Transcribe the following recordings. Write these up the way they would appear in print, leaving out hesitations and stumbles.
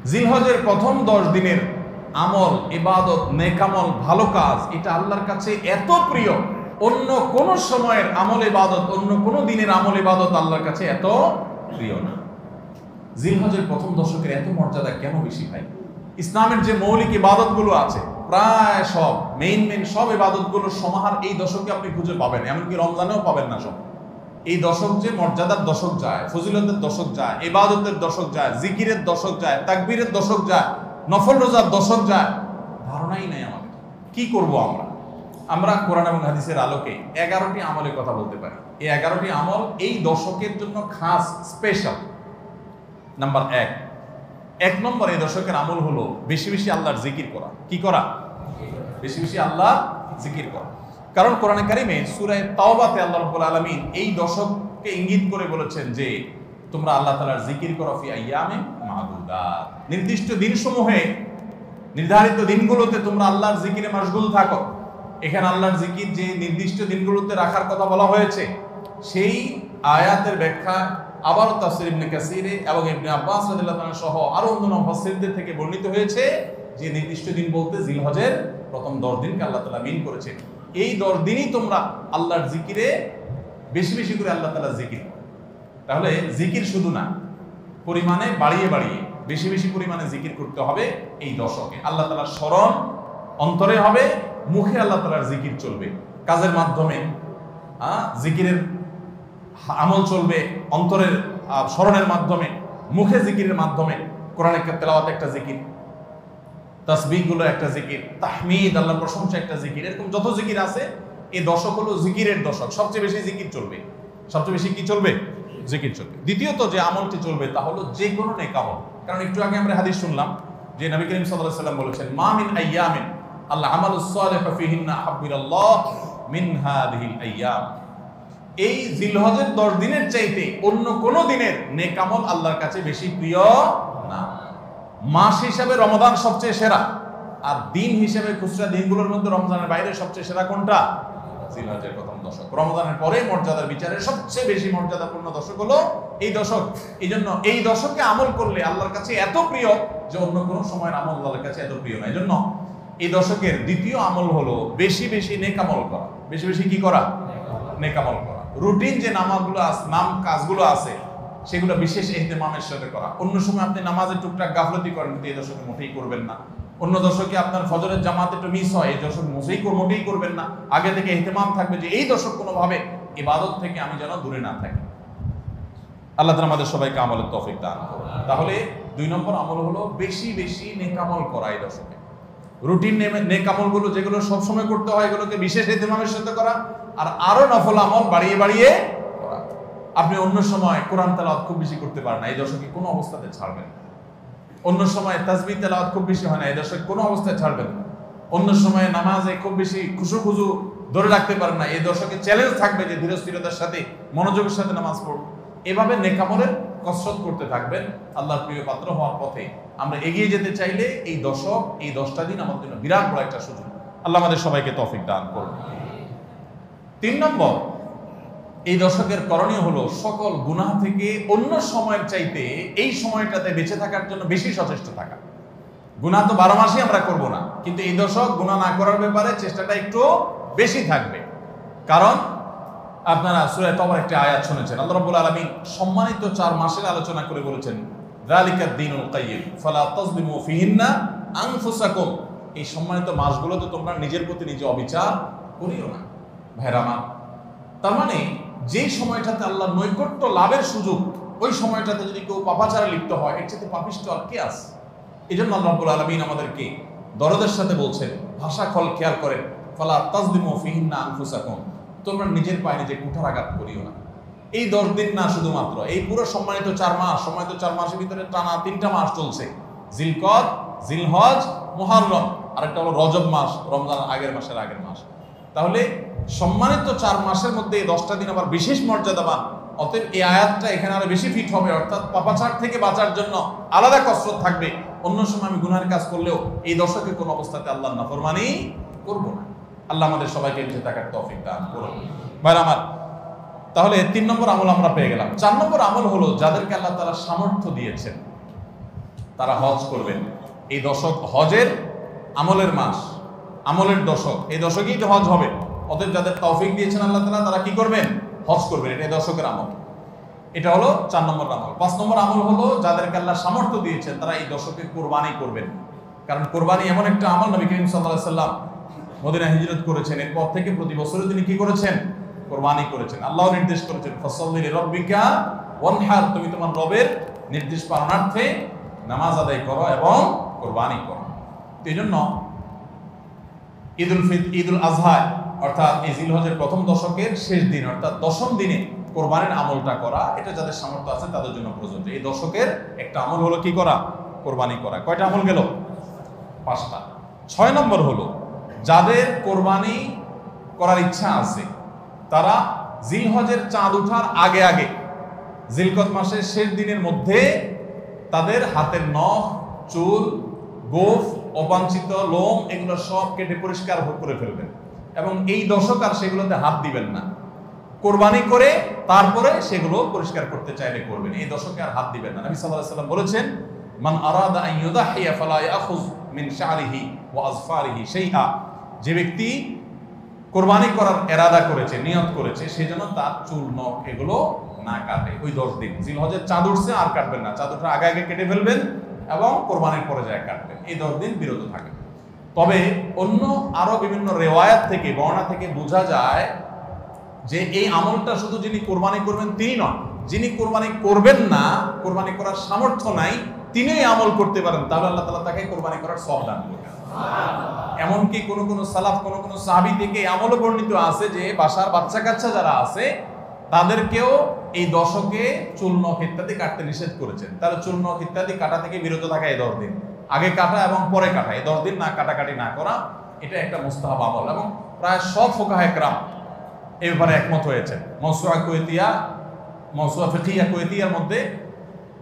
জিলহজের প্রথম 10 দিনের আমল, ইবাদত, নেকামল, ভালো কাজ, এটা আল্লাহর কাছে এত প্রিয়, অন্য কোন সময়ের আমল ইবাদত, অন্য কোন দিনের আমল ইবাদত আল্লাহর কাছে এত প্রিয় না। জিলহজের প্রথম দশকের এত মর্যাদা কেন বেশি ভাই? ইসলামের যে মৌলিক ইবাদতগুলো আছে প্রায় সব মেইন সব ইবাদতগুলোর সমাহার এই দশকে আপনি খুঁজে পাবেন, এমনকি রমজানেও পাবেন না সব। এই দশক যে মর্যাদার দশক যায়, ফজিলতের দশক যায়, ইবাদতের দশক যায়, জিকিরের দশক যায়, তাকবীরের দশক যায়, নফল রোজার দশক যায়, ধারণাই নাই আমাদের। কি করব আমরা কোরআন এবং হাদিসের আলোকে 11টি আমলের কথা বলতে পারি। এই 11টি আমল এই দশকের জন্য খাস, স্পেশাল। নাম্বার 1 নম্বর এই দশকের আমল হলো বেশি বেশি আল্লাহর জিকির করা। কি করা? বেশি বেশি আল্লাহ জিকির করা। কারণ কোরআনে কারিমে সূরা তাওবাতে আল্লাহ রাব্বুল আলামিন এই দশককে ইঙ্গিত করে বলেছেন যে তোমরা আল্লাহ তাআলার জিকির করো ফি আইয়ামিন মাদুদাত, নির্দিষ্ট দিনসমূহে, নির্ধারিত দিনগুলোতে তোমরা আল্লাহর জিকিরে মশগুল থাকো। এখানে আল্লাহর জিকির যে নির্দিষ্ট দিনগুলোতে রাখার কথা বলা হয়েছে, সেই আয়াতের ব্যাখ্যা আবার তাফসীর ইবনে কাসিরে এবং ইবনে আব্বাস রাদিয়াল্লাহু আনহু সহ আরো অন্যান্য মুফাসসিরদের থেকে বর্ণিত হয়েছে যে নির্দিষ্ট দিন বলতে জিলহজের প্রথম 10 দিনকে আল্লাহ তাআলা মিন করেছেন। এই 10 দিনই তোমরা আল্লাহর জিকিরে বেশি বেশি করে আল্লাহ তাআলার জিকির। তাহলে জিকির শুধু না, পরিমাণে বাড়িয়ে বাড়িয়ে বেশি বেশি পরিমাণে জিকির করতে হবে এই দশকে। আল্লাহ তাআলার স্মরণ অন্তরে হবে, মুখে আল্লাহ তাআলার জিকির চলবে, কাজের মাধ্যমে জিকিরের আমল চলবে, অন্তরের স্মরণের মাধ্যমে, মুখে জিকিরের মাধ্যমে। কোরআনের তেলাওয়াত একটা জিকির, তাসবিহ গুলো একটা জিকির, তাহমিদ আল্লাহর প্রশংসা একটা জিকির, এরকম যত জিকির আছে এই দশক হলো জিকিরের দশক। সবচেয়ে বেশি জিকির চলবে। সবচেয়ে বেশি কি চলবে? জিকির চলবে। দ্বিতীয়ত যে আমলটি চলবে তা হলো যে কোনো নেক আমল। কারণ একটু আগে আমরা হাদিস শুনলাম যে নবী করিম সাল্লাল্লাহু আলাইহি ওয়াসাল্লাম বলেছেন মা মিন আইয়ামিন আল আমালুস সালিহু ফিহিন্না আহাব্বু ইলাল্লাহ মিন হাযিহিল আইয়াম। এই জিলহজের 10 দিনের চাইতে অন্য কোন দিনের নেক আমল আল্লাহর কাছে বেশি প্রিয় না। মাস হিসাবে রমাদান সবচেয়ে সেরা, আর দিন হিসেবে খুচরা দিনগুলোর মধ্যে রমজানের বাইরে সবচেয়ে সেরা কোনটা? জিলহজের প্রথম দশক। রমজানের পরে মর্যাদার বিচারে সবচেয়ে বেশি মর্যাদাপূর্ণ দশক হলো এই দশক। এই জন্য এই দশকে আমল করলে আল্লাহর কাছে এত প্রিয় যে অন্য কোনো সময়ের আমল আল্লাহর কাছে এত প্রিয় না। এই জন্য এই দশকের দ্বিতীয় আমল হলো বেশি বেশি নেক আমল করা। বেশি বেশি কি করা? নেক আমল করা। রুটিন যে কাজগুলো আছে সেগুলো বিশেষ ইহতিমামের সাথে করা। অন্য সময় আপনি নামাজের টুকটাক গাফলতি করেন, কিন্তু এই দশকে মোটেই করবেন না। অন্য দশকে আপনার ফজরের জামাত একটু মিস হয়, এই দশক মোটেই করবেন না। আগে থেকে ইহতিমাম থাকবে যে এই দশক কোনোভাবে ইবাদত থেকে আমি যেন দূরে না থাকি। আল্লাহ তাআলা আমাদের সবাইকে আমলের তৌফিক দান করুন। তাহলে 2 নম্বর আমল হলো বেশি বেশি নেক আমল করা এই দশকে। রুটিন নেক আমলগুলো যেগুলো সবসময় করতে হয় এগুলোকে বিশেষ ইহতিমামের সাথে করা, আর আরো নফল আমল বাড়িয়ে বাড়িয়ে করা। আপনি অন্য সময় কোরআন তেলাওয়াত খুব বেশি করতে পারেন না, এই দশকে কোনো অবস্থাতে ছাড়বেন না। অন্য সময় তাসবিহ তেলাওয়াত খুব বেশি হয় না, এই দশকে কোনো অবস্থায় ছাড়বেন না। অন্য সময় নামাজে খুব বেশি খুশু ধরে রাখতে পারেন না, এই দশকে চ্যালেঞ্জ থাকবে যে ধীরস্থিরতার সাথে মনোযোগের সাথে নামাজ পড়ব। এভাবে নেক আমলের কসরত করতে থাকবেন আল্লাহর প্রিয় পাত্র হওয়ার পথে। আমরা এগিয়ে যেতে চাইলে এই দশক, এই 10টা দিন আমাদের জন্য বিরাট বড় একটা সুযোগ। আল্লাহ আমাদের সবাইকে তৌফিক দান করুন। 3 নম্বর, এই দশকের করণীয় হলো সকল গুনাহ থেকে অন্য সময়ের চাইতে এই সময়টাতে বেঁচে থাকার জন্য বেশি সচেষ্ট থাকা। গুনাহ তো 12 মাসই আমরা করব না, কিন্তু এই দশক গুনাহ না করার ব্যাপারে চেষ্টাটা একটু বেশি থাকবে। কারণ আপনারা সূরা তাওবার একটা আয়াত শুনেছেন, আল্লাহ রাব্বুল আলামিন সম্মানিত 4 মাসের আলোচনা করে বলেছেন যালিকাদ দীনুল কাইয়্যিম ফালা তাযলিমু ফিহিন্না আনফুসাকুম। এই সম্মানিত মাসগুলোতে তোমরা নিজের প্রতি নিজে অবিচার করিও না। ভাইরা আমার, তার মানে যে সময়টাতে আল্লাহর নৈকট্য লাভের সুযোগ, ওই সময়টাতে যদি কেউ পাপাচারে লিপ্ত হয়, এর চেয়ে পাপিষ্ঠ আর কে আছে? এই জন্য আল্লাহ রাব্বুল আলামিন আমাদেরকে দরদের সাথে বলছেন, ভাষা খেয়াল করেন, ফালা তাযলিমু ফিহিন্না আনফুসাকুম, তোমরা নিজের পায়ে নিজে কুঠারাঘাত করিও না। এই 10 দিন না, শুধুমাত্র এই পুরো সম্মানিত 4 মাস, সম্মানিত 4 মাসের ভিতরে টানা 3টা মাস চলছে, জিলকদ, জিলহজ, মুহররম, আর একটা হলো রজব মাস, রমজান আগের মাস। তাহলে সম্মানিত 4 মাসের মধ্যে এই 10টা দিন আবার বিশেষ মর্যাদাবান। অতএব এই আয়াতটা এখানে আরো বেশি ফিট হবে, অর্থাৎ পাপাচার থেকে বাঁচার জন্য আলাদা কসরত থাকবে। অন্য সময় আমি গুনাহের কাজ করলেও এই দশকে কোনো অবস্থাতে আল্লাহর নাফরমানি করব না। আল্লাহ আমাদের সবাইকে বেঁচে থাকার তৌফিক দান করুন। ভাইরা আমার, তাহলে 3 নম্বর আমল আমরা পেয়ে গেলাম। 4 নম্বর আমল হলো যাদেরকে আল্লাহ তাআলা সামর্থ্য দিয়েছেন তারা হজ করবেন। এই দশক হজের আমলের মাস, আমলের দশক, এই দশকেই তো হজ হবে। অতএব যাদের তৌফিক দিয়েছেন আল্লাহ তাআলা তারা কি করবেন? হজ করবেন। এটা এই দশকের আমল। এটা হলো 4 নম্বর আমল। 5 নম্বর আমল হলো যাদেরকে আল্লাহ সামর্থ্য দিয়েছেন তারা এই দশকে কোরবানি করবেন। কারণ কোরবানি এমন একটা আমল, নবী করিম সাল্লাল্লাহু আলাইহি সাল্লাম মদিনা হিজরত করেছেন, এরপর থেকে প্রতি বছরে তিনি কি করেছেন? কোরবানি করেছেন। আল্লাহ নির্দেশ করেছেন ফাসাল্লি লিরাব্বিকা ওয়ানহার, তুমি তোমার রবের নির্দেশ পালনার্থে নামাজ আদায় করো এবং কোরবানি করো। এই জন্য ঈদুল আজহা অর্থাৎ এই জিলহজের প্রথম দশকের শেষ দিন অর্থাৎ 10ম দিনে কোরবানির আমলটা করা, এটা যাদের সামর্থ্য আছে তাদের জন্য প্রযোজ্য। এই দশকের একটা আমল হলো কি করা? কোরবানি করা। কয়টা আমল গেল? 5টা। 6 নম্বর হলো যাদের কোরবানি করার ইচ্ছা আছে তারা জিলহজের চাঁদ ওঠার আগে আগে জিলকদ মাসের শেষ দিনের মধ্যে তাদের হাতের নখ, চুল, গোঁফ, অবাঞ্ছিত লোম এগুলো সব কেটে পরিষ্কার করে ফেলবেন এবং এই দশক আর সেগুলোতে হাত দিবেন না। কোরবানি করে তারপরে সেগুলো পরিষ্কার করতে চাইলে করবেন, এই দশকে আর হাত দিবেন না। নবী সাল্লাল্লাহু আলাইহি ওয়াসাল্লাম বলেছেন, মান আরাদা আন ইউদাহিয়া ফালা ইয়াখুয মিন শা'রিহি ওয়া আযফারিহি শাইআ, যে ব্যক্তি কোরবানি করার ইরাদা করেছে, নিয়ত করেছে, সেজন্য তার চুল, নখ এগুলো না কাটে ওই 10 দিন। জিলহজের চাঁদ উঠছে আর কাটবেন না, চাঁদ ওঠার আগে আগে কেটে ফেলবেন এবং কোরবানির পরে যায় কাটবেন, এই 10 দিন বিরত থাকবেন। তবে অন্য আরো বিভিন্ন রিওয়ায়াত থেকে, বর্ণনা থেকে বোঝা যায় যে এই আমলটা শুধু যিনি কোরবানি করবেন তিনি নন, যিনি কোরবানি করবেন না, কোরবানি করার সামর্থ্য নাই, তিনি এই আমল করতে পারেন, তাহলে আল্লাহ তাআলা তাকে কোরবানি করার সওয়াব দান করবেন। এমনকি কোন সালাফ, কোন সাহাবী থেকে এই আমলও বর্ণিত আছে যে বাসার বাচ্চা কাচ্চা যারা আছে তাদেরকেও এই দশকে চুল, নখ ইত্যাদি কাটতে নিষেধ করেছেন। তাহলে চুল, নখ ইত্যাদি কাটা থেকে বিরত থাকা এই 10 দিন, আগে কাটা এবং পরে কাটা, এই 10 দিন না কাটাকাটি না করা, এটা একটা মুস্তাহাব আমল। এবং প্রায় সব ফুকাহা ইকরাম এই ব্যাপারে একমত হয়েছে। মাওসুআ ফিকহিয়া কুয়েতিয়ার মধ্যে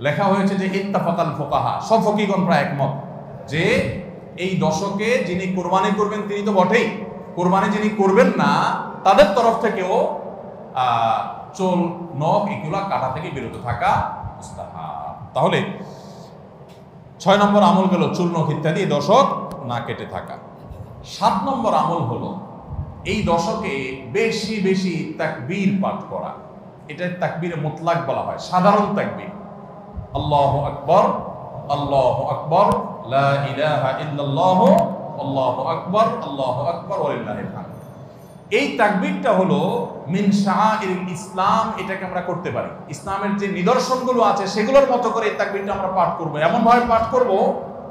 লেখা হয়েছে যে ইত্তাফাকাল ফুকাহা, সব ফকিহগণ প্রায় একমত যে এই দশকে যিনি কোরবানি করবেন তিনি তো বটেই, কোরবানি যিনি করবেন না তাদের তরফ থেকেও চুল, নখ এগুলা কাটা থেকে বিরত থাকা মুস্তাহাব। তাহলে 6 নম্বর আমল গেল চুল, নখ ইত্যাদি দশক না কেটে থাকা। 7 নম্বর আমল হলো এই দশকে বেশি বেশি তাকবীর পাঠ করা। এটা তাকবীরে মুতলাক বলা হয়, সাধারণ তাকবীর। আল্লাহু আকবার, আল্লাহু আকবার, লা ইলাহা ইল্লাল্লাহু, আল্লাহু আকবার, আল্লাহু আকবার ওয়া লিল্লাহিল হামদ। এই তাকবীরটা হলো মিন শাআইরিল ইসলাম, এটাকে আমরা করতে পারি। ইসলামের যে নিদর্শনগুলো আছে সেগুলোর মতো করে এই তাকবীরটা আমরা পাঠ করব। এমন ভাবে পাঠ করব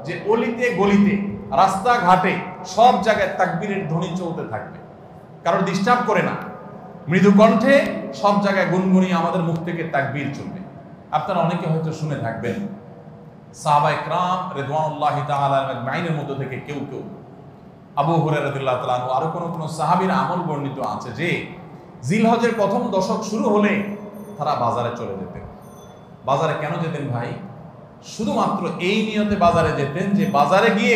যে অলিতে গলিতে, রাস্তাঘাটে সব জায়গায় তাকবীরের ধ্বনি চলতে থাকবে, কারণ ডিস্টার্ব করে না, মৃদু কণ্ঠে সব জায়গায় গুনগুনিয়ে আমাদের মুখ থেকে তাকবীর চলবে। আপনারা অনেকে হয়তো শুনে থাকবেন সাহাবায়ে কেরাম রিদওয়ানুল্লাহি তাআলা আজমাইনের মধ্যে থেকে কেউ কেউ, আবু হুরায়রা রাদিয়াল্লাহু তাআলা আনহু, আরো কোন সাহাবীর আমল বর্ণিত আছে যে জিলহজের প্রথম দশক শুরু হলে তারা বাজারে চলে যেতেন। বাজারে কেন যেতেন ভাই? শুধুমাত্র এই নিয়তে বাজারে যেতেন যে বাজারে গিয়ে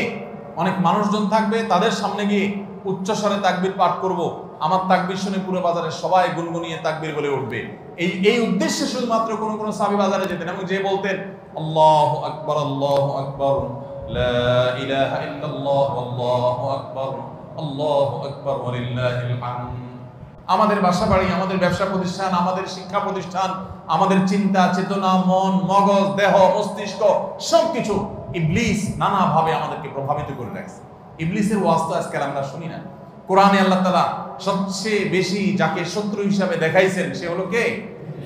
অনেক মানুষজন থাকবে, তাদের সামনে গিয়ে উচ্চস্বরে তাকবীর পাঠ করব, আমার তাকবীর শুনে পুরো বাজারের সবাই গুনগুনিয়ে তাকবীর বলে উঠবে, এই উদ্দেশ্যে শুধুমাত্র কোন সাহাবী বাজারে যেতেন এবং যে বলতেন আল্লাহু আকবার, আল্লাহু আকবার, লা ইলাহা ইল্লাল্লাহ, আল্লাহু আকবার, আল্লাহু আকবার ওয়া লিল্লাহিল হামদ। আমাদের বাসা বাড়ি, আমাদের ব্যবসা প্রতিষ্ঠান, আমাদের শিক্ষা প্রতিষ্ঠান, আমাদের চিন্তা চেতনা, মন, মগজ, দেহ, মস্তিষ্ক সবকিছু ইবলিস নানাভাবে আমাদেরকে প্রভাবিত করে রাখছে। ইবলিসের ওয়াজ তো আজকাল আমরা শুনি না। কোরআনে আল্লাহ তাআলা সবচেয়ে বেশি যাকে শত্রু হিসাবে দেখাইছেন সে হলো কে?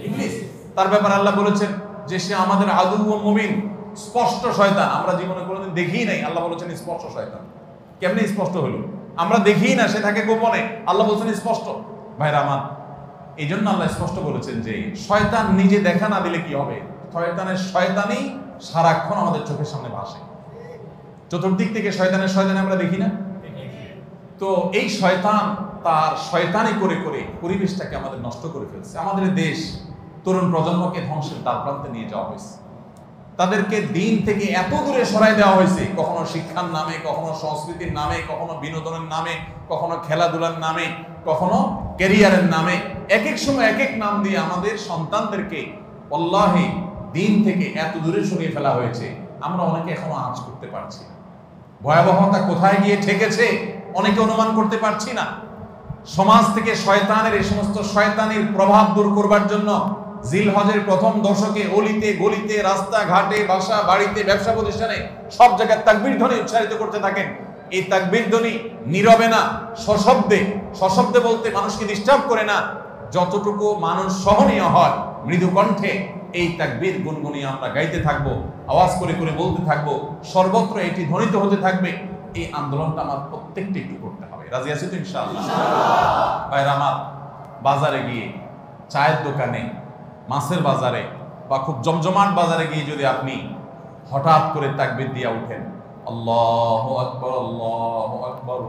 ইবলিস। তার ব্যাপারে আল্লাহ বলেছেন যে সে আমাদের আদু ওয়া মুবিন, স্পষ্ট শয়তান। আমরা জীবনে কোনোদিন দেখিই নাই, আল্লাহ বলেছেন স্পষ্ট শয়তান। কেমনে স্পষ্ট হলো? আমরা দেখিই না, সে থাকে গোপনে, আল্লাহ বলেছেন স্পষ্ট। ভাইরা আমার, এই জন্য আল্লাহ স্পষ্ট বলেছেন যে শয়তান নিজে দেখা না দিলে কি হবে? শয়তানের শয়তানি সারাক্ষণ আমাদের চোখের সামনে ভাসে, চতুর্দিক থেকে শয়তানি আমরা দেখি না? তো এই শয়তান তার শয়তানি করে করে পরিবেশটাকে আমাদের নষ্ট করে ফেলছে। আমাদের দেশ তরুণ প্রজন্মকে ধ্বংসের দ্বারপ্রান্তে নিয়ে যাওয়া হয়েছে, তাদেরকে দিন থেকে এত দূরে সরাই দেওয়া হয়েছে, কখনো শিক্ষার নামে, কখনো সংস্কৃতির নামে, কখনো বিনোদনের নামে, কখনো খেলাধুলার নামে, কখনো ক্যারিয়ারের নামে, এক এক সময় এক এক নাম দিয়ে আমাদের সন্তানদেরকে আল্লাহি দিন থেকে এত দূরে সরিয়ে ফেলা হয়েছে আমরা অনেকে এখনো আঁচ করতে পারছি না। ভয়াবহতা কোথায় গিয়ে ঠেকেছে অনেকে অনুমান করতে পারছি না। সমাজ থেকে শয়তানের এই সমস্ত শয়তানের প্রভাব দূর করবার জন্য জিলহজের প্রথম দশকে অলিতে গলিতে রাস্তাঘাটে বাসা বাড়িতে ব্যবসা প্রতিষ্ঠানে সব জায়গায় তাকবীর ধ্বনি উচ্চারিত করতে থাকেন। এই তাকবীর ধ্বনি নীরবে না, সশব্দে, সশব্দে বলতে মানুষকে ডিস্টার্ব করে না, যতটুকু মানুষ সহনীয় হয় মৃদু কণ্ঠে এই তাকবীর গুনগুনিয়ে আমরা গাইতে থাকবো, আওয়াজ করে করে বলতে থাকবো, সর্বত্র এটি ধ্বনিত হতে থাকবে। এই আন্দোলনটা আমার প্রত্যেকটি একটু করতে হবে। রাজি আছি তো ইনশাআল্লাহ? ভাইরা আমার, বাজারে গিয়ে, চায়ের দোকানে, মাছের বাজারে বা খুব জমজমাট বাজারে গিয়ে যদি আপনি হঠাৎ করে তাকবীর দিয়ে উঠেন, আল্লাহু আকবার, আল্লাহু আকবার,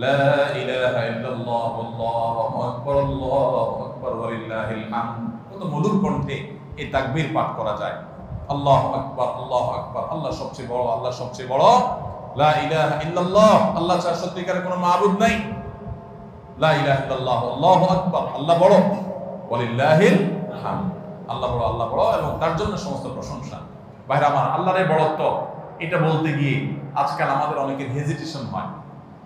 লা ইলাহা ইল্লাল্লাহ, আল্লাহু আকবার, আল্লাহু আকবার, ওয়া লিল্লাহিল হামদ, কত মধুর কণ্ঠে এই তাকবীর পাঠ করা যায়। আল্লাহু আকবার, আল্লাহু আকবার, আল্লাহ সবচেয়ে বড়, আল্লাহ সবচেয়ে বড়, লা ইলাহা ইল্লাল্লাহ, আল্লাহ ছাড়া সত্যিকারের কোনো মাবুদ নাই, লা ইলাহা ইল্লাল্লাহ, আল্লাহু আকবার, আল্লাহ বড়, ওয়া লিল্লাহিল হামদ, আল্লাহ বড়, আল্লাহ বড় এবং তার জন্য সমস্ত প্রশংসা। ভাইরা আমার, আল্লাহর বড়ত্ব এটা বলতে গিয়ে আজকাল আমাদের অনেকের হেজিটেশন হয়,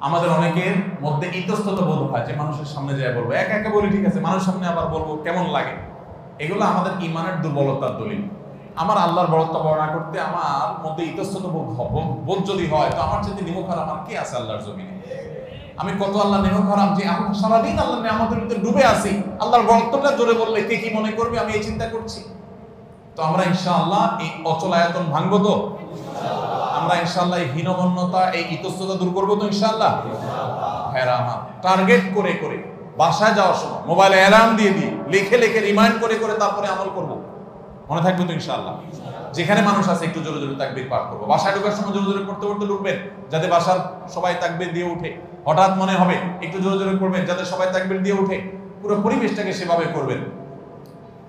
আমাদের অনেকের মধ্যে ইতস্তত বোধ হয় যে মানুষের সামনে যায় বলবো, একা একা বলি ঠিক আছে, মানুষের সামনে আবার বলবো কেমন লাগে। এগুলো আমাদের ইমানের দুর্বলতার দলিল। আমার আল্লাহর বড়ত্ব বর্ণনা করতে আমার মধ্যে ইতস্তত বোধ যদি হয়, তো আমার যদি নিমুখ হারাম আর কে আছে আল্লাহর জমিনে? আমি কত আল্লাহ নিমুখ হারাম যে আমি সারাদিন আল্লাহ নিয়ামতের ভিতরে ডুবে আছি, আল্লাহর বড়ত্বটা জোরে বললে কে কি মনে করবে, আমি এই চিন্তা করছি। তো আমরা ইনশাআল্লাহ এই অচল আয়তন ভাঙবো তো, আমরা ইনশাআল্লাহ এই হীনমন্যতা, এই ইতস্ততা দূর করবো তো ইনশাআল্লাহ। হ্যাঁ, আমার টার্গেট করে করে বাসায় যাওয়ার সময় মোবাইলে অ্যালার্ম দিয়ে দিয়ে লিখে লিখে রিমাইন্ড করে করে তারপরে আমল করব। মনে থাকবে তো ইনশাআল্লাহ? যেখানে মানুষ আছে একটু জোরে জোরে তাকবীর পাঠ করবো। বাসায় ঢোকার সময় জোরে জোরে পড়তে পড়তে ঢুকবেন, যাতে বাসার সবাই তাকবীর দিয়ে উঠে। হঠাৎ মনে হবে একটু জোরে জোরে করবেন, যাতে সবাই তাকবীর দিয়ে উঠে। পুরো পরিবেশটাকে সেভাবে করবেন।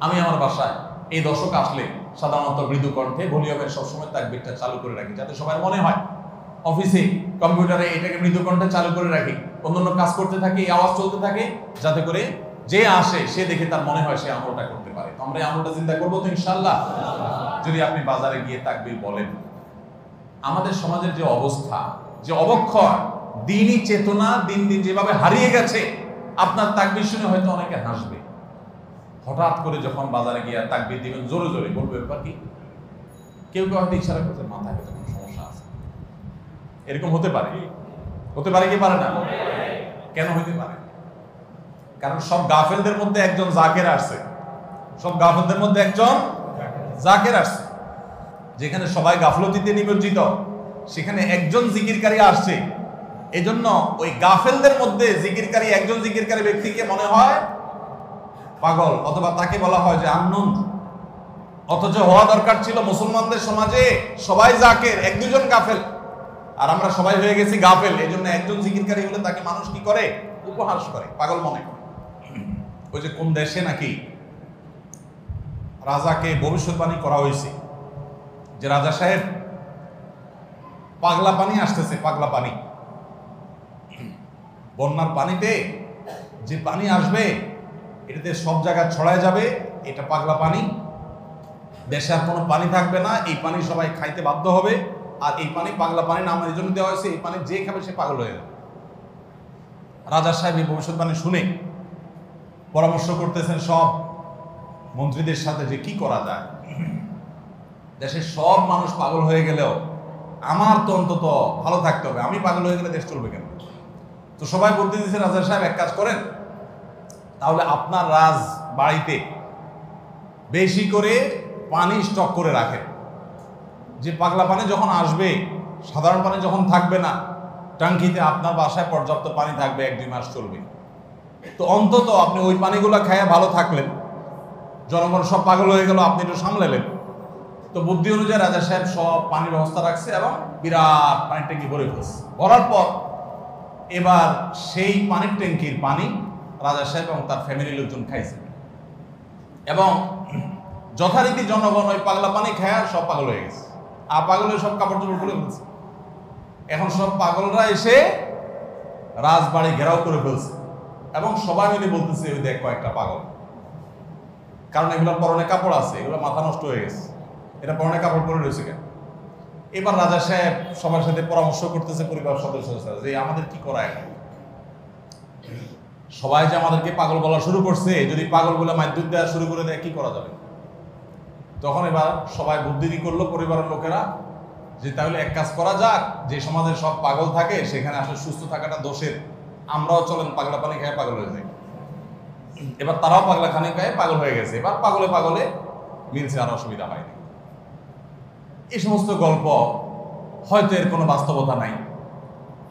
আমি আমার বাসায় এই দশক আসলে সাধারণত মৃদু কণ্ঠে ভলিউমের সবসময় তাকবীরটা চালু করে রাখি, যাতে সবার মনে হয়। অফিসে কম্পিউটারে এটাকে মৃদু কণ্ঠে চালু করে রাখি, অন্যান্য কাজ করতে থাকি, এই আওয়াজ চলতে থাকে, যাতে করে যে আসে সে দেখে তার মনে হয় সে আমলটা করতে পারে। আমরা এই আমলটা চিন্তা করবো তো ইনশাআল্লাহ? যদি আপনি বাজারে গিয়ে তাকবীর বলেন, আমাদের সমাজের যে অবস্থা, যে অবক্ষয়, দ্বীনি চেতনা দিন দিন যেভাবে হারিয়ে গেছে, আপনার তাকবীর শুনে হয়তো অনেকে হাসবে। হঠাৎ করে যখন বাজারে গিয়ে তাকবীর দিবেন জোরে জোরে, বলবে ব্যাপার কি? কেউ কেউ হয়তো ইশারা করতে, মাথায় হয়তো কোনো সমস্যা আছে। এরকম হতে পারে, হতে পারে কি পারে না? কেন হইতে পারে? কারণ সব গাফেলদের মধ্যে একজন জাকের আসছে, সব গাফেলদের মধ্যে একজন জাকের আসছে। যেখানে সবাই গাফলতিতে নিমজ্জিত, সেখানে একজন জিকিরকারী আসছে। এজন্য ওই গাফেলদের মধ্যে জিকিরকারী, একজন জিকিরকারী ব্যক্তিকে মনে হয় পাগল, অথবা তাকে বলা হয় যে আননোন। অথচ হওয়া দরকার ছিল মুসলমানদের সমাজে সবাই জাকের, এক দুজন গাফেল, আর আমরা সবাই হয়ে গেছি গাফেল। এই জন্য একজন জিকিরকারী হলে তাকে মানুষ কি করে? উপহাস করে, পাগল মনে করে। ওই যে কোন দেশে নাকি রাজাকে ভবিষ্যৎবাণী করা হয়েছে যে রাজা সাহেব পাগলা পানি আসতেছে, পাগলা পানি, বন্যার পানিতে যে পানি আসবে এটাতে সব জায়গায় ছড়ায় যাবে, এটা পাগলা পানি, দেশে আর কোনো পানি থাকবে না, এই পানি সবাই খাইতে বাধ্য হবে। আর এই পানি পাগলা পানি নাম এই জন্য দেওয়া হয়েছে, এই পানি যে খাবে সে পাগল হয়ে যাবে। রাজা সাহেব এই ভবিষ্যৎবাণী শুনে পরামর্শ করতেছেন সব মন্ত্রীদের সাথে যে কি করা যায়। দেশের সব মানুষ পাগল হয়ে গেলেও আমার তো অন্তত ভালো থাকতে হবে, আমি পাগল হয়ে গেলে দেশ চলবে কেন? তো সবাই বলতে দিয়েছে, রাজা সাহেব এক কাজ করেন, তাহলে আপনার রাজ বাড়িতে বেশি করে পানি স্টক করে রাখেন, যে পাগলা পানি যখন আসবে, সাধারণ পানি যখন থাকবে না, ট্যাঙ্কিতে আপনার বাসায় পর্যাপ্ত পানি থাকবে, 1-2 মাস চলবে। তো অন্তত আপনি ওই পানিগুলো খেয়ে ভালো থাকলেন, জনগণ সব পাগল হয়ে গেল, আপনি একটু সামলালেন। তো বুদ্ধি অনুযায়ী রাজা সাহেব সব পানির ব্যবস্থা রাখছে এবং বিরাট পানির ট্যাঙ্কি ভরে ফেলছে। ভরার পর এবার সেই পানির ট্যাঙ্কির পানি রাজা সাহেব এবং তার ফ্যামিলির লোকজন খাইছে, এবং যথারীতি জনগণ ওই পাগলা পানি খায় সব পাগল হয়ে গেছে। আর পাগল হয়ে সব কাপড় চোপড় খুলে ফেলছে। এখন সব পাগলরা এসে রাজবাড়ি ঘেরাও করে ফেলছে এবং সবাই মিলে বলতেছে, ওই দেখ কয়েকটা পাগল। কারণ এগুলোর পরনে কাপড় আছে, এগুলো মাথা নষ্ট হয়ে গেছে, এটা পরনে কাপড় পরে রয়েছে কেন? এবার রাজা সাহেব সবার সাথে পরামর্শ করতেছে পরিবার সদস্যদের সাথে যে আমাদের কি করা এখন, সবাই যে আমাদেরকে পাগল বলা শুরু করছে, যদি পাগল বলে মাধ্যম দেওয়া শুরু করে দেয় কি করা যাবে। তখন এবার সবাই বুদ্ধি করলো পরিবারের লোকেরা যে তাহলে এক কাজ করা যাক, যে সমাজে সব পাগল থাকে সেখানে আসলে সুস্থ থাকাটা দোষের, আমরাও চলেন পাগলা পানি খায় পাগল হয়ে যাই। এবার তারাও পাগলা খানি খায় পাগল হয়ে গেছে, এবার পাগলে পাগলে মিলছে, আর অসুবিধা হয়নি। এই সমস্ত গল্প হয়তো এর কোনো বাস্তবতা নাই,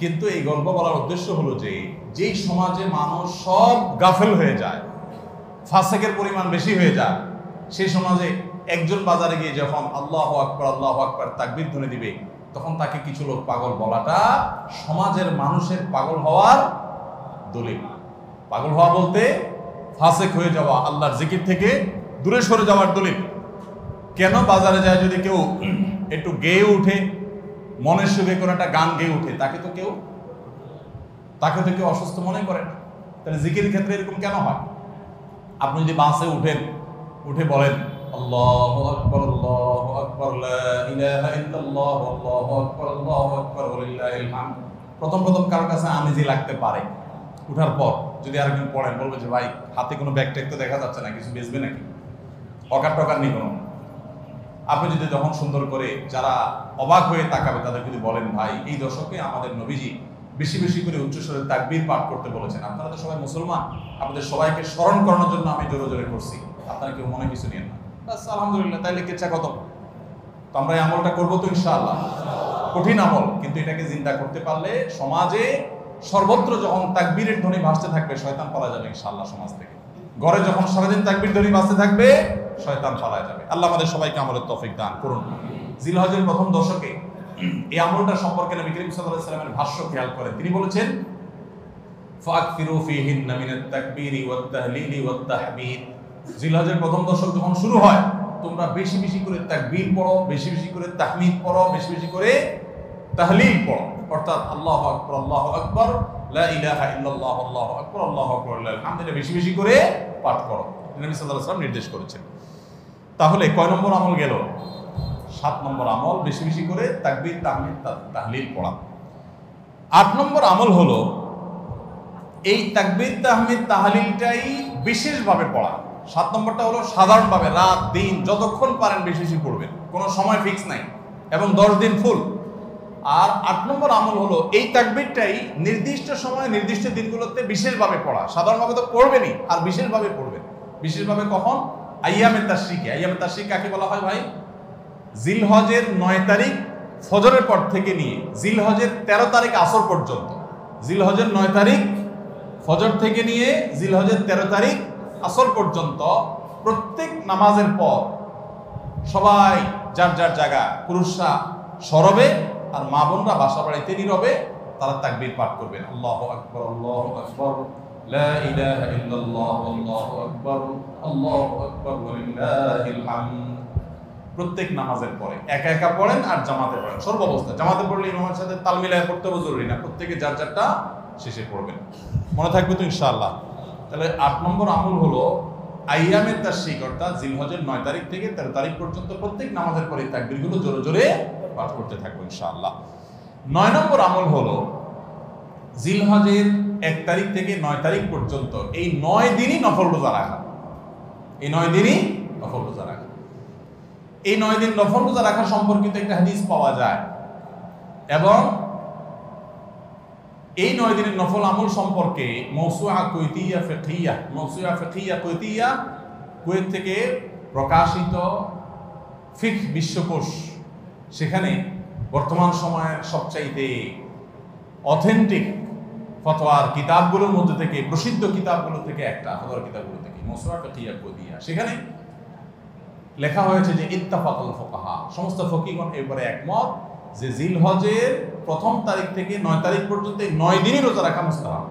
কিন্তু এই গল্প বলার উদ্দেশ্য হলো যে যেই সমাজে মানুষ সব গাফেল হয়ে যায়, ফাসেকের পরিমাণ বেশি হয়ে যায়, সেই সমাজে একজন বাজারে গিয়ে যখন আল্লাহু আকবার তাকবীর ধ্বনি দিবে, তখন তাকে কিছু লোক পাগল বলাটা সমাজের মানুষের পাগল হওয়ার দলিল। পাগল হওয়া বলতে ফাসেক হয়ে যাওয়া, আল্লাহর জিকির থেকে দূরে সরে যাওয়ার দলিল। কেন বাজারে যায় যদি কেউ একটু গেয়ে উঠে, মনের সুখে কোনো একটা গান গেয়ে উঠে, তাকে তো কেউ অসুস্থ মনে করে না। তাহলে জিকির ক্ষেত্রে এরকম কেন হয়? আপনি যদি বাসে উঠে বলেন আল্লাহু আকবার লা ইলাহা ইল্লাল্লাহ আল্লাহু আকবার ওয়ালিল্লাহিল হামদ, প্রথম কারোর কাছে আনইজি লাগতে পারে। উঠার পর যদি আরেকজন পড়েন, বলবে যে ভাই হাতে কোনো ব্যাগ ট্যাগ তো দেখা যাচ্ছে না, কিছু বেচবে নাকি, অকার টকার নেই কোনো। আপনি যদি যখন সুন্দর করে যারা অবাক হয়ে তাকাবে তাদের যদি বলেন ভাই এই দশকে আমাদের নবীজি বেশি বেশি করে উচ্চস্বরে তাকবীর পাঠ করতে বলেছেন, আপনারা তো সবাই মুসলমান, আপনাদের সবাইকে স্মরণ করানোর জন্য আমি জোরে জোরে করছি, আপনারা কেউ মনে কিছু নিয়েন না, বাস আলহামদুলিল্লাহ, তাইলে কেচ্ছা কত। তো আমরা এই আমলটা করবো তো ইনশাআল্লাহ, কঠিন আমল, কিন্তু এটাকে জিন্দা করতে পারলে সমাজে সর্বত্র যখন তাকবীরের ধ্বনি ভাসতে থাকবে শয়তান পালা যাবে ইনশাআল্লাহ সমাজ থেকে। ঘরে যখন সারাদিন তাকবীর ধ্বনি ভাসতে থাকবে শয়তান পালায় যাবে। আল্লাহ আমাদের সবাইকে আমলের তৌফিক দান করুন। জিলহজের প্রথম দশকে এই আমলটা সম্পর্কে নবী করিম সাল্লাল্লাহু আলাইহি ওয়াসাল্লামের ভাষ্য খেয়াল করেন। তিনি বলেছেন ফাকফিরু ফীহিন্না মিনাত তাকবীরি ওয়াত তাহলিলি ওয়াত তাহমিদ, জিলহজের প্রথম দশক যখন শুরু হয় তোমরা বেশি বেশি করে তাকবীর পড়ো, বেশি বেশি করে তাহমিদ পড়ো, বেশি বেশি করে তাহলিল পড়ো, অর্থাৎ আল্লাহু আকবার লা ইলাহা ইল্লাল্লাহ আল্লাহু আকবার ওয়ালিল্লাহিল হামদ, এটা বেশি বেশি করে পাঠ করো, নবী সাল্লাল্লাহু আলাইহি ওয়াসাল্লাম নির্দেশ করেছেন। তাহলে কয় নম্বর আমল গেল? 7 নম্বর আমল, বেশি বেশি করে তাকবীর তাহমিদ তাহলিল পড়া। 8 নম্বর আমল হলো এই তাকবীর তাহমিদ তাহলিলটাই বিশেষভাবে পড়া। 7 নম্বরটা হলো সাধারণভাবে রাত দিন যতক্ষণ পারেন বেশি বেশি পড়বেন, কোনো সময় ফিক্স নাই, এবং 10 দিন ফুল। আর 8 নম্বর আমল হলো এই তাকবীরটাই নির্দিষ্ট সময় নির্দিষ্ট দিনগুলোতে বিশেষভাবে পড়া। সাধারণভাবে তো পড়বেনই, আর বিশেষভাবে পড়বেন। বিশেষভাবে কখন? আইয়ামে তাশরিকে। আইয়ামে তাশরিক কাকে বলা হয় ভাই? জিলহজের 9 তারিখ ফজরের পর থেকে নিয়ে জিলহজের 13 তারিখ আসর পর্যন্ত, জিলহজের 9 তারিখ ফজর থেকে নিয়ে জিলহজের 13 তারিখ আসর পর্যন্ত প্রত্যেক নামাজের পর সবাই যার যার জায়গা, পুরুষরা সরবে আর মা বোনরা বাসা বাড়িতে নীরবে তারা তাকবীর পাঠ করবেন। আল্লাহু আকবার লা ইলাহা ইল্লাল্লাহ আল্লাহু আকবার ওয়ালিল্লাহিল হামদ। প্রত্যেক নামাজের পরে একা একা পড়েন আর জামাতে পড়েন, সর্বাবস্থায়। জামাতে পড়লে ইমামের সাথে তাল মিলায় পড়তে হবে জরুরি না, প্রত্যেকে যার যারটা শেষে পড়বেন। মনে থাকবে তো ইনশাআল্লাহ? তাহলে 8 নম্বর আমল হলো আইয়ামে তাশরিক, অর্থাৎ জিলহজের 9 তারিখ থেকে 13 তারিখ পর্যন্ত প্রত্যেক নামাজের পরে তাকবীরগুলো জোরে জোরে পাঠ করতে থাকবো ইনশাআল্লাহ। 9 নম্বর আমল হলো জিলহজের 1 তারিখ থেকে 9 তারিখ পর্যন্ত এই 9 দিনই নফল রোজা রাখা। এই 9 দিনই নফল রোজা রাখা। এই 9 দিন নফল রোজা রাখা সম্পর্কিত একটা হাদিস পাওয়া যায়, এবং এই 9 দিনের নফল আমল সম্পর্কে মওসুআ ফিকহিয়া কুয়েত থেকে প্রকাশিত ফিকহ বিশ্বকোষ, সেখানে বর্তমান সময়ের সবচাইতে অথেন্টিক ফতোয়ার কিতাবগুলোর মধ্যে থেকে, প্রসিদ্ধ কিতাবগুলো থেকে একটা, ফতোয়ার কিতাবগুলো থেকে মওসুআ ফিকহিয়া কুয়েতিয়া, সেখানে লেখা হয়েছে যে ইত্তাফাকাল ফুকাহা, সমস্ত ফকিহগণ এবারে একমত যে জিলহজের প্রথম তারিখ থেকে 9 তারিখ পর্যন্ত 9 দিনই রোজা রাখা মুস্তাহাব।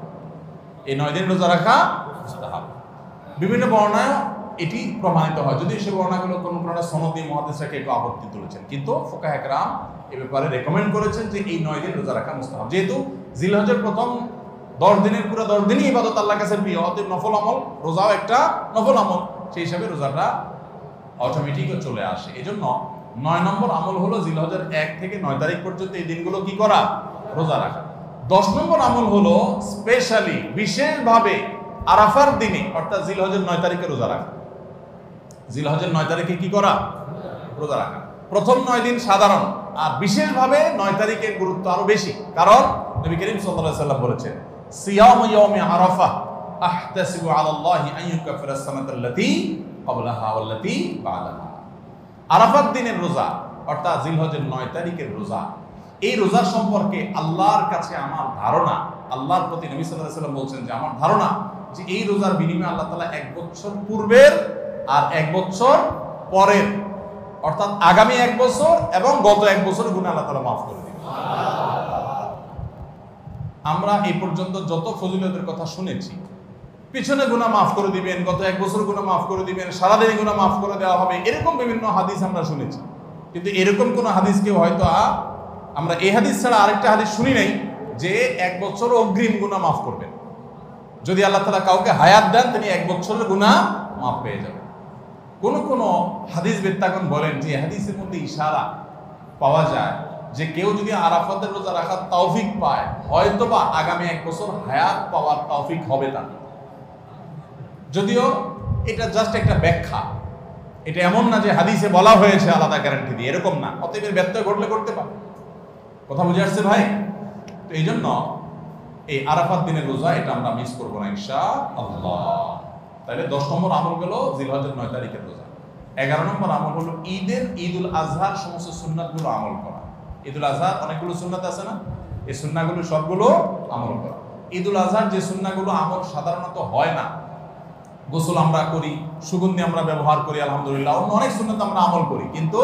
এই 9 দিন রোজা রাখা মুস্তাহাব। বিভিন্ন বর্ণনায় এটি প্রমাণিত হয়, যদি সে বর্ণনাগুলো কোনো সনদি মুহাদ্দিসরা কেউ আপত্তি তুলেছেন, কিন্তু ফুকাহা একরাম এ ব্যাপারে রেকমেন্ড করেছেন যে এই 9 দিন রোজা রাখা মুস্তাহাব। যেহেতু জিলহজের প্রথম 10 দিনের পুরো 10 দিনই ইবাদত আল্লাহর কাছে প্রিয়, অতএব নফল আমল, রোজাও একটা নফল আমল, সেই হিসাবে রোজাটা অটোমেটিকও চলে আসে। এই জন্য 9 নম্বর আমল হলো জিলহজের 1 থেকে 9 তারিখ পর্যন্ত এই দিনগুলো কি করা? রোজা রাখা। 10 নম্বর আমল হলো স্পেশালি বিশেষভাবে আরাফার দিনে অর্থাৎ জিলহজের 9 তারিখে রোজা রাখা। জিলহজের 9 তারিখে কি করা? রোজা রাখা। প্রথম 9 দিন সাধারণ, আর বিশেষভাবে 9 তারিখের গুরুত্ব আরো বেশি, কারণ নবী করিম সাল্লাল্লাহু আলাইহি ওয়াসাল্লাম বলেছেন সিয়ামু ইয়াউমি আরাফা আহতাসিবু আলাল্লাহি আন ইউকাফিরা আস-সানাতাল্লাতী ক্বাবলাহা ওয়াল্লাতী বা'দাহা। আরাফাত দিনের রোজা অর্থাৎ জিলহজের 9 তারিখের রোজা, এই রোজা সম্পর্কে আল্লাহর কাছে আমার ধারণা, আল্লাহর প্রতি নবী সাল্লাল্লাহু আলাইহি ওয়াসাল্লাম বলছেন যে আমার ধারণা যে এই রোজার বিনিময়ে আল্লাহ তাআলা 1 বছর পূর্বের আর 1 বছর পরের অর্থাৎ আগামী 1 বছর এবং গত 1 বছরের গুনাহ আল্লাহ তাআলা মাফ করে দিবেন। আমরা এই পর্যন্ত যত ফজিলতের কথা শুনেছি, পিছনে গুনাহ মাফ করে দিবেন, গত 1 বছর গুনাহ মাফ করে দিবেন, সারাদিনে গুনাহ মাফ করে দেওয়া হবে, এরকম বিভিন্ন হাদিস আমরা শুনেছি। কিন্তু এরকম কোন হাদিস কেউ হয়তো আমরা এই হাদিস ছাড়া আরেকটা হাদিস শুনি নাই যে 1 বছর অগ্রিম গুনাহ মাফ করবেন। যদি আল্লাহ তাআলা কাউকে হায়াত দেন তিনি 1 বছরের গুনাহ মাফ পেয়ে যাবেন। কোন হাদিস বেত্তাগণ বলেন যে হাদিসের মধ্যে ইশারা পাওয়া যায় যে কেউ যদি আরাফাতের রোজা রাখার তৌফিক পায় হয়তোবা আগামী 1 বছর হায়াত পাওয়ার তৌফিক হবে তার। যদিও এটা জাস্ট একটা ব্যাখ্যা, এটা এমন না যে হাদিসে বলা হয়েছে আলাদা গ্যারান্টি দিয়ে, এরকম না। অতএব ব্যত্যয় ঘটলে করতে পারে। কথা বুঝে আসছে ভাই? তো এই জন্য এই আরাফাত দিনের রোজা এটা আমরা মিস করবো না ইনশাআল্লাহ। তাহলে 10 নম্বর আমল গেল জিলহজের 9 তারিখের রোজা। 11 নম্বর আমল হলো ঈদুল আজহার সমস্ত সুন্নাতগুলো আমল করা। ঈদুল আজহার অনেকগুলো সুন্নাত আছে না, এই সুন্নাহগুলো সবগুলো আমল করা। ঈদুল আজহার যে সুন্নাহগুলো আমল সাধারণত হয় না, গোসল আমরা করি, সুগন্ধি আমরা ব্যবহার করি, আলহামদুলিল্লাহ, অন্য অনেক সুন্নাত আমরা আমল করি, কিন্তু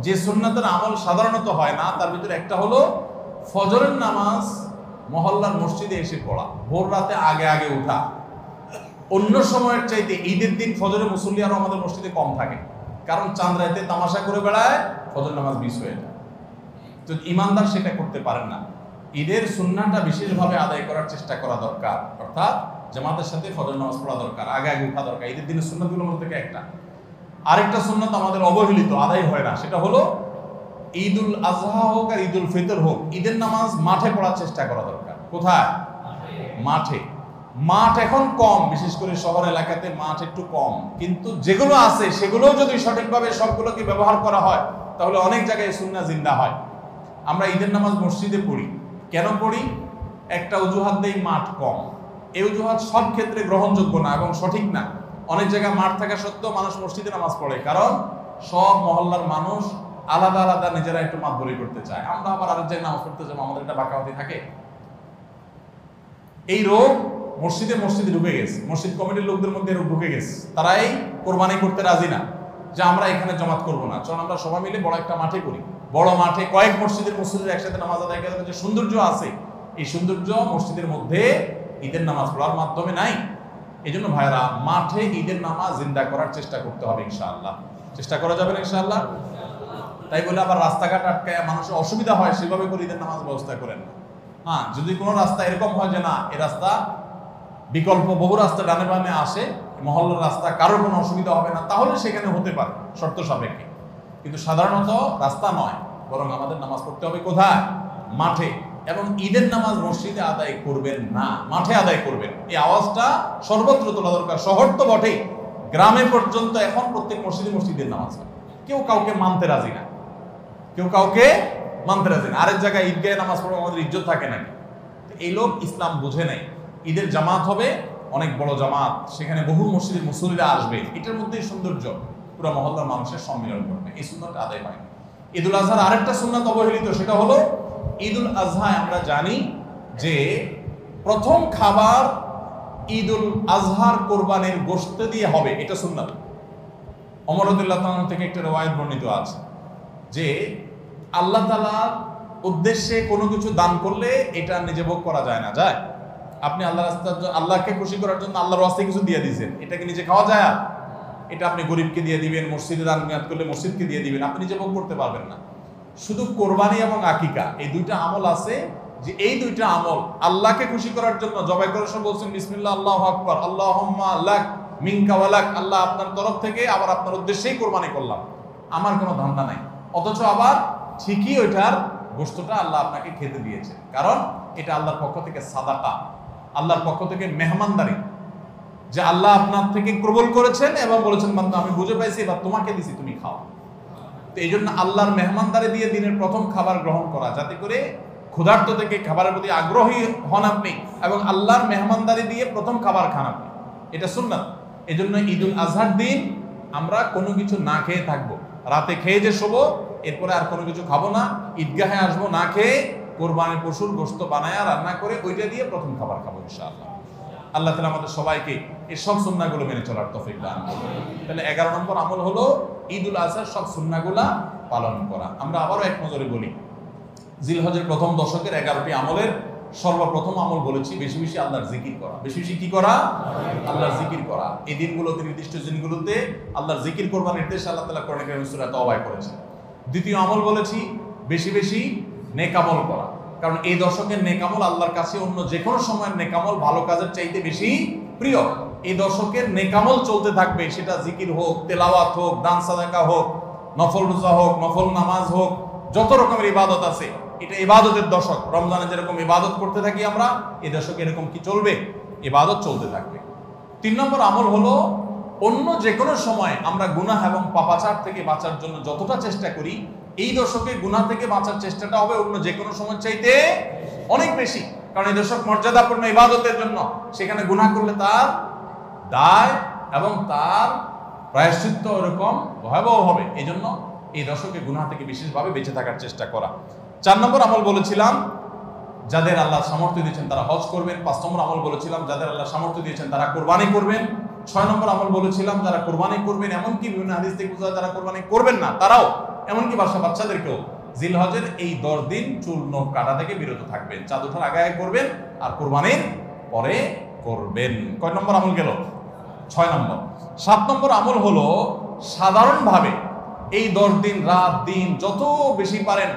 যে সুন্নাতের আমল সাধারণত হয় না তার ভিতরে একটা হলো ফজরের নামাজ মহল্লার মসজিদে এসে পড়া, ভোর রাতে আগে আগে উঠা। অন্য সময়ের চাইতে ঈদের দিন ফজরের মুসল্লি আরো আমাদের মসজিদে কম থাকে, কারণ চাঁদ রাতে তামাশা করে বেড়ায়, ফজর নামাজ মিস হয়ে যায়। তো ইমানদার সেটা করতে পারেন না। ঈদের সুন্নাহটা বিশেষভাবে আদায় করার চেষ্টা করা দরকার, অর্থাৎ জামাতের সাথে ফজর নামাজ পড়া দরকার, আগে আগে উঠা দরকার। ঈদের দিনের সুন্নাতগুলোর মধ্যে থেকে একটা। আরেকটা সুন্নাত আমাদের অবহেলিত, আদায় হয় না, সেটা হলো ঈদুল আজহা হোক আর ঈদুল ফিতর হোক, ঈদের নামাজ মাঠে পড়ার চেষ্টা করা দরকার। কোথায়? মাঠে। মাঠ এখন কম, বিশেষ করে শহর এলাকাতে মাঠ একটু কম, কিন্তু যেগুলো আছে সেগুলো যদি সঠিকভাবে সবগুলোকে ব্যবহার করা হয় তাহলে অনেক জায়গায় সুন্নাহ জিন্দা হয়। আমরা ঈদের নামাজ মসজিদে পড়ি, কেন পড়ি? একটা অজুহাত দেই, মাঠ কম। এই অজুহাত সব ক্ষেত্রে গ্রহণযোগ্য না এবং সঠিক না। অনেক জায়গায় মাঠ থাকা সত্ত্বেও মানুষ মসজিদে নামাজ পড়ে, কারণ সব মহল্লার মানুষ আলাদা আলাদা নিজেরা একটু মাতবরি করতে চায়। আমরা আবার আরেক জায়গায় নামাজ পড়তে যাবো, আমাদের একটা বাঁকাবাকি থাকে। এই রোগ মসজিদে ঢুকে গেছে, মসজিদ কমিটির লোকদের মধ্যে রোগ ঢুকে গেছে। তারাই কোরবানি করতে রাজি না যে আমরা এখানে জমাত করবো না, চল আমরা সবাই মিলে বড় একটা মাঠে করি। বড় মাঠে কয়েক মসজিদের একসাথে নামাজ আদায় করার যে সৌন্দর্য আছে, এই সৌন্দর্য মসজিদের মধ্যে ঈদের নামাজ পড়ার মাধ্যমে নাই। এই জন্য ভাইরা মাঠে ঈদের নামাজ জিন্দা করার চেষ্টা করতে হবে ইনশাআল্লাহ। চেষ্টা করা যাবে না ইনশাআল্লাহ? তাই বলে আবার রাস্তাঘাট আটকায় মানুষের অসুবিধা হয় সেভাবে করে ঈদের নামাজ ব্যবস্থা করেন না। হ্যাঁ, যদি কোনো রাস্তা এরকম হয় যে না, এই রাস্তা বিকল্প বহু রাস্তা ডানে বামে আসে, মহল্লার রাস্তা কারোর কোনো অসুবিধা হবে না, তাহলে সেখানে হতে পারে শর্ত সাপেক্ষে। কিন্তু সাধারণত রাস্তা নয়, বরং আমাদের নামাজ পড়তে হবে কোথায়? মাঠে। এবং ঈদের নামাজ মসজিদে আদায় করবেন না, মাঠে আদায় করবেন। এই আওয়াজটা সর্বত্র তোলা দরকার। শহর তো বটেই, গ্রামে পর্যন্ত এখন প্রত্যেক মসজিদের নামাজ হয়। কেউ কাউকে মানতে রাজি না, আরেক জায়গায় ঈদগাহে নামাজ পড়ে আমাদের ইজ্জত থাকে নাকি? এই লোক ইসলাম বুঝে নাই। ঈদের জামাত হবে, অনেক বড় জামাত, সেখানে বহু মসজিদের মুসল্লিরা আসবে, এটার মধ্যেই সৌন্দর্য, পুরো মহল্লার মানুষের সম্মিলন করবে। এই সুন্নাতটা আদায় হয়। ঈদুল আজহার আরেকটা সুন্নাত অবহেলিত, সেটা হলো ঈদুল আজহায় আমরা জানি যে প্রথম খাবার ঈদুল আজহার কোরবানির গোশত দিয়ে হবে, এটা সুন্নাত। ওমর রাদিয়াল্লাহু তাআলা থেকে একটা রওয়ায়াত বর্ণিত আছে যে আল্লাহ তাআলার উদ্দেশ্যে কোনো কিছু দান করলে এটা নিজে ভোগ করা যায় না। যায়? আপনি আল্লাহকে খুশি করার জন্য আল্লাহর ওয়াস্তে কিছু দিয়ে দিয়েছেন, এটাকে নিজে খাওয়া যায়? এটা আপনি গরিবকে দিয়ে দিবেন, মসজিদে দান নিয়াত করলে মসজিদকে দিয়ে দিবেন, আপনি নিজে ভোগ করতে পারবেন না। শুধু কোরবানি এবং আকিকা এই দুইটা আমল আছে, যে এই দুইটা আমল আল্লাহকে খুশি করার জন্য জবাই করার সময় বলছেন বিসমিল্লাহ আল্লাহু আকবার, আল্লাহুম্মা লাক মিনকা ওয়া লাক, আল্লাহ আপনার তরফ থেকে আবার আপনার উদ্দেশ্যেই কোরবানি করলাম, আমার কোনো ধান্দা নাই। অথচ আবার ঠিকই ওইটার গোশতটা আল্লাহ আপনাকে খেতে দিয়েছে, কারণ এটা আল্লাহর পক্ষ থেকে সাদাকা, আল্লাহর পক্ষ থেকে মেহমানদারি, যে আল্লাহ আপনার থেকে কবুল করেছেন এবং বলেছেন বান্দা আমি বুঝে পাইছি এবার তোমাকে দিছি, তুমি খাও। তো এই জন্য আল্লাহর মেহমানদারি দিয়ে দিনের প্রথম খাবার গ্রহণ করা, যাতে করে ক্ষুধার্ত থেকে খাবারের প্রতি আগ্রহী হন আপনি, এবং আল্লাহর মেহমানদারি দিয়ে প্রথম খাবার খান আপনি, এটা সুন্নাত। এই জন্য ঈদুল আজহার দিন আমরা কোনো কিছু না খেয়ে থাকবো, রাতে খেয়ে যে শোবো, এরপরে আর কোনো কিছু খাবো না, ঈদগাহে আসবো না খেয়ে, কোরবানির পশুর গোশত বানায়া রান্না করে ওইটা দিয়ে প্রথম খাবার খাবো ইনশাআল্লাহ। আল্লাহ তাআলা আমাদের সবাইকে এই সব সুন্নাহগুলো মেনে চলার তৌফিক দান করুন। তাহলে 11 নম্বর আমল হলো ঈদুল আজহার সব সুন্নাহগুলা পালন করা। আমরা আবারও এক নজরে বলি, জিলহজের প্রথম দশকের 11টি আমলের সর্বপ্রথম আমল বলেছি বেশি বেশি আল্লাহর জিকির করা। বেশি বেশি কি করা? আল্লাহর জিকির করা। এই দিনগুলোতে, নির্দিষ্ট দিনগুলোতে আল্লাহর জিকির করবার নির্দেশ আল্লাহ তাআলা কোরআন কারীমে সূরা তাওবায় করেছেন। দ্বিতীয় আমল বলেছি বেশি বেশি নেক আমল করা, কারণ এই দশকের নেক আমল আল্লাহর কাছে অন্য যে কোনো সময়ের নেক আমল ভালো কাজের চাইতে বেশি প্রিয়। এই দশকের নেক আমল চলতে থাকবে, সেটা জিকির হোক, তেলাওয়াত হোক, দান সাদাকা হোক, নফল রোজা হোক, নফল নামাজ হোক, যত রকমের ইবাদত আছে, এটা ইবাদতের দশক। রমজানে যেরকম ইবাদত করতে থাকি আমরা, এই দশকে এরকম কি চলবে? ইবাদত চলতে থাকবে। 3 নম্বর আমল হলো অন্য যে কোনো সময় আমরা গুনাহ এবং পাপাচার থেকে বাঁচার জন্য যতটা চেষ্টা করি, এই দশকে গুনাহ থেকে বাঁচার চেষ্টাটা হবে অন্য যে কোনো সময় চাইতে অনেক বেশি, কারণ এই দশক মর্যাদাপূর্ণ ইবাদতের জন্য। সেখানে গুনাহ করলে তার দায় এবং তার প্রায়শ্চিত্ত এরকম ভয়াবহ হবে। এই জন্য এই দশকে গুনাহ থেকে বিশেষভাবে বেঁচে থাকার চেষ্টা করা। 4 নম্বর আমল বলেছিলাম যাদের আল্লাহ সামর্থ্য দিয়েছেন তারা হজ করবেন। 5 নম্বর আমল বলেছিলাম যাদের আল্লাহ সামর্থ্য দিয়েছেন তারা কোরবানি করবেন। 6 নম্বর আমল বলেছিলাম যারা কোরবানি করবেন, এমনকি বিভিন্ন হাদিস থেকে বোঝা যায় যারা কোরবানি করবেন না তারাও, এমনকি বাচ্চাদেরকেও জিলহজের এই 10 দিন চুল নখ কাটা থেকে বিরত থাকবেন। চাঁদ ওঠার আগে আগে করবেন আর কোরবানির পরে করবেন। কয় নম্বর আমল গেল? 6 নম্বর। 7 নম্বর আমল হলো সাধারণভাবে এই 10 দিন রাত দিন যত বেশি পারেন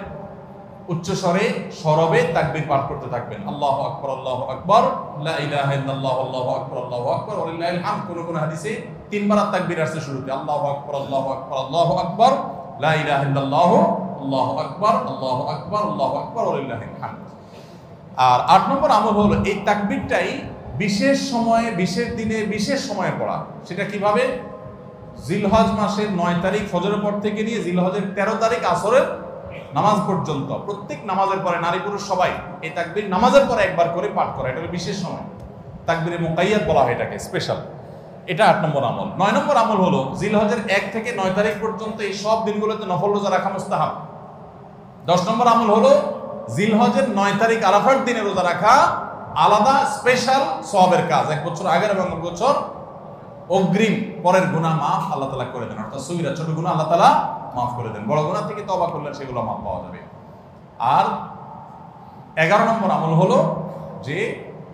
উচ্চস্বরে সরবে তাকবীর পাঠ করতে থাকবেন। আল্লাহু আকবার, আল্লাহু আকবার, লা ইলাহা ইল্লাল্লাহ, আল্লাহু আকবার, আল্লাহু আকবার, ওয়া লিল্লাহিল হামদ। কোন হাদিসে 3 বার তাকবীর আসছে শুরুতে, আল্লাহু আকবার, আল্লাহু আকবার, আল্লাহু আকবার, লা ইলাহা ইল্লাল্লাহ, আল্লাহু আকবার, আল্লাহু আকবার, আল্লাহু আকবার, ওয়া লিল্লাহিল হামদ। আর 8 নম্বর আমল হলো এই তাকবীরটাই বিশেষ সময়ে, বিশেষ দিনে, বিশেষ সময়ে পড়া। সেটা কিভাবে? জিলহজ মাসের 9 তারিখ ফজরের পর থেকে নিয়ে জিলহজের 13 তারিখ আসরের নামাজ পর্যন্ত প্রত্যেক নামাজের পরে নারী পুরুষ সবাই এই তাকবীর নামাজের পরে একবার করে পাঠ করা। এটা হলো বিশেষ সময়, তাকবীরে মুকাইয়াদ বলা হয় এটাকে, স্পেশাল। এটা 8 নম্বর আমল। 9 নম্বর আমল হলো জিলহজের 1 থেকে 9 তারিখ পর্যন্ত এই সব দিনগুলোতে নফল রোজা রাখা মুস্তাহাব। 10 নম্বর আমল হলো জিলহজের 9 তারিখ আরাফার দিনে রোজা রাখা আলাদা স্পেশাল সওয়াবের কাজ। 1 বছর আগের এবং 1 বছর অগ্রিম পরের গুনাহ মাফ আল্লাহ তাআলা করে দেন। অর্থাৎ সগীরা ছোট গুনাহ আল্লাহ তাআলা মাফ করে দেন, বড় গুনাহ থেকে তওবা করলে সেগুলো মাফ পাওয়া যাবে। আর 11 নম্বর আমল হলো যে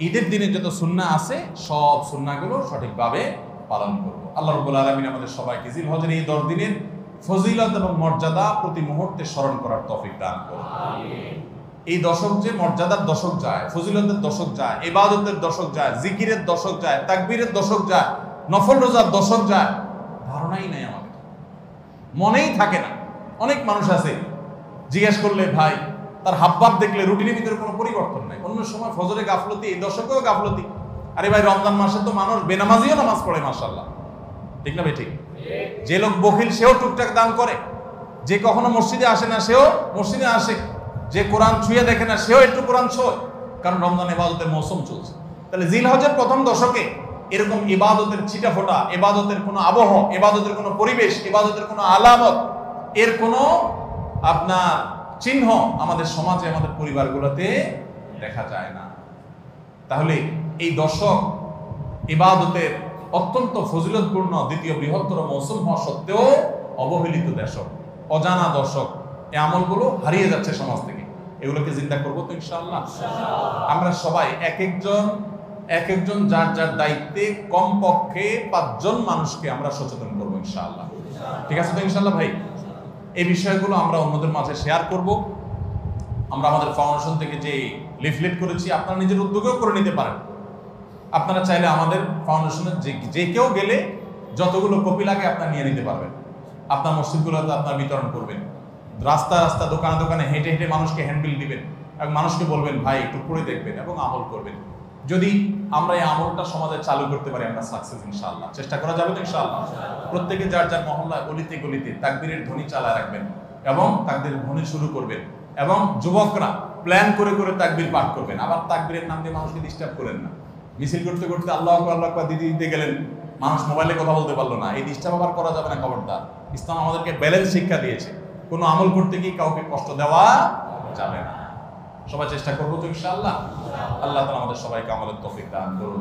ঈদের দিনে যত সুন্নাহ আছে সব সুন্নাহগুলো সঠিকভাবে পালন করব। আল্লাহ রাব্বুল আলামিন আমাদের সবাইকে জিলহজের এই 10 দিনের ফজিলত এবং মর্যাদা প্রতি মুহূর্তে স্মরণ করার তৌফিক দান করুন। আমিন। এই দশক যে মর্যাদার দশক যায়, ফজিলতের দশক যায়, ইবাদতের দশক যায়, জিকিরের দশক যায়, তাকবীরের দশক যায়, নফল রোজার দশক যায়, ধারণাই নাই আমাদের, মনেই থাকে না। অনেক মানুষ আছে জিজ্ঞেস করলে ভাই তার হাবভাব দেখলে রুটিনের ভিতরে কোনো পরিবর্তন নাই। অন্য সময় ফজরে গাফলতি, এই দশকেও গাফলতি। আরে ভাই রমজান মাসে তো মানুষ বেনামাজিও নামাজ পড়ে, মাশাআল্লাহ, ঠিক না ভাই? ঠিক। যে লোক বখিল সেও টুকটাক দান করে, যে কখনো মসজিদে আসে না সেও মসজিদে আসে, যে কোরআন ছুঁয়ে দেখে না সেও একটু কোরআন ছোঁয়, কারণ রমজান ইবাদতের মৌসুম চলছে। তাহলে জিলহজের প্রথম দশকে এরকম ইবাদতের ছিটাফোঁটা, ইবাদতের কোনো আবহ, ইবাদতের কোনো পরিবেশ, ইবাদতের কোনো আলামত, এর কোনো আপনার চিহ্ন আমাদের সমাজে, আমাদের পরিবারগুলোতে দেখা যায় না। তাহলে এই দশক ইবাদতের অত্যন্ত ফজিলতপূর্ণ দ্বিতীয় বৃহত্তর মৌসুম হওয়া সত্ত্বেও অবহেলিত দশক, অজানা দশক। এই আমলগুলো হারিয়ে যাচ্ছে সমাজ থেকে। এগুলোকে জিন্দা করবো তো ইনশাআল্লাহ। আমরা সবাই এক একজন যার যার দায়িত্বে কমপক্ষে 5 জন মানুষকে আমরা সচেতন করবো ইনশাআল্লাহ। ঠিক আছে তো ইনশাআল্লাহ ভাই? এই বিষয়গুলো আমরা অন্যদের মাঝে শেয়ার করব। আমরা আমাদের ফাউন্ডেশন থেকে যে লিফলেট করেছি আপনারা নিজের উদ্যোগেও করে নিতে পারেন। আপনারা চাইলে আমাদের ফাউন্ডেশনের যে কেউ গেলে যতগুলো কপি লাগে আপনারা নিয়ে নিতে পারবেন। আপনার মসজিদগুলোতে আপনারা বিতরণ করবেন। রাস্তা রাস্তা দোকানে দোকানে হেঁটে হেঁটে মানুষকে হ্যান্ডবিল দিবেন এবং মানুষকে বলবেন ভাই একটু পড়ে দেখবেন এবং আমল করবেন। যদি আমরা এই আমলটা সমাজে চালু করতে পারি আমরা সাকসেস ইনশাআল্লাহ। চেষ্টা করা যাবে তো ইনশাআল্লাহ। প্রত্যেকে যার যার মহল্লায় গলিতে গলিতে তাকবীরের ধ্বনি চালায় রাখবেন এবং তাকবীরের ধ্বনি শুরু করবেন এবং যুবকরা প্ল্যান করে করে তাকবীর পাঠ করবেন। আবার তাকবীরের নাম দিয়ে মানুষকে ডিস্টার্ব করেন না। মিছিল করতে করতে আল্লাহু আকবার আল্লাহু আকবার দিতে দিতে গেলেন, মানুষ মোবাইলে কথা বলতে পারলো না, এই ডিস্টার্ব আবার করা যাবে না। খবরদার, ইসলাম আমাদেরকে ব্যালেন্স শিক্ষা দিয়েছে, কোনো আমল করতে গিয়ে কাউকে কষ্ট দেওয়া যাবে না। সবাই চেষ্টা করবো তো ইনশাআল্লাহ। আল্লাহ তাআলা আমাদের সবাইকে আমলের তৌফিক দান করুন।